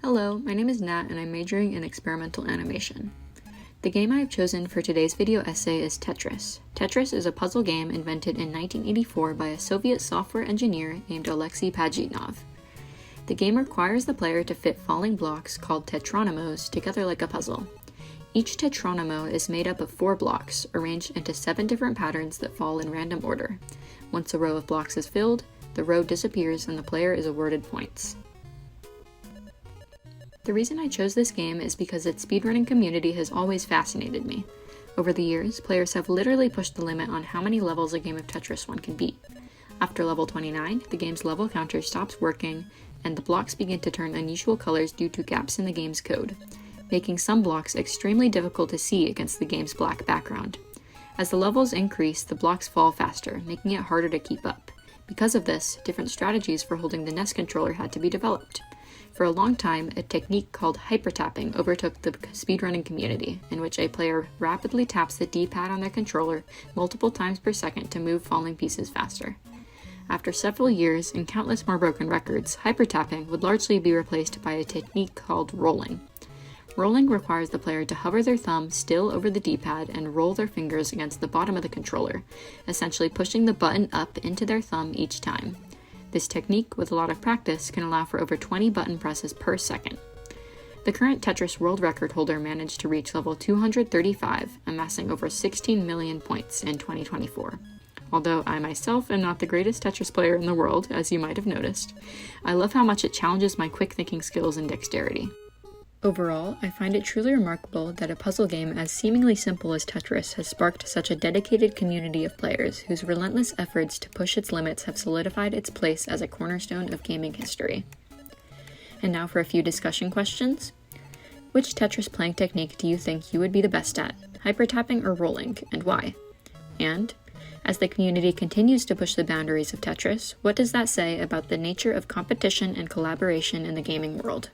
Hello, my name is Nat and I'm majoring in experimental animation. The game I have chosen for today's video essay is Tetris. Tetris is a puzzle game invented in 1984 by a Soviet software engineer named Alexei Pajitnov. The game requires the player to fit falling blocks called tetronymos together like a puzzle. Each tetronymo is made up of 4 blocks, arranged into 7 different patterns that fall in random order. Once a row of blocks is filled, the row disappears and the player is awarded points. The reason I chose this game is because its speedrunning community has always fascinated me. Over the years, players have literally pushed the limit on how many levels a game of Tetris one can beat. After level 29, the game's level counter stops working, and the blocks begin to turn unusual colors due to gaps in the game's code, making some blocks extremely difficult to see against the game's black background. As the levels increase, the blocks fall faster, making it harder to keep up. Because of this, different strategies for holding the NES controller had to be developed. For a long time, a technique called hypertapping overtook the speedrunning community, in which a player rapidly taps the D-pad on their controller multiple times per second to move falling pieces faster. After several years and countless more broken records, hypertapping would largely be replaced by a technique called rolling. Rolling requires the player to hover their thumb still over the D-pad and roll their fingers against the bottom of the controller, essentially pushing the button up into their thumb each time. This technique, with a lot of practice, can allow for over 20 button presses per second. The current Tetris world record holder managed to reach level 235, amassing over 16 million points in 2024. Although I myself am not the greatest Tetris player in the world, as you might have noticed, I love how much it challenges my quick thinking skills and dexterity. Overall, I find it truly remarkable that a puzzle game as seemingly simple as Tetris has sparked such a dedicated community of players whose relentless efforts to push its limits have solidified its place as a cornerstone of gaming history. And now for a few discussion questions. Which Tetris playing technique do you think you would be the best at, hypertapping or rolling, and why? And, as the community continues to push the boundaries of Tetris, what does that say about the nature of competition and collaboration in the gaming world?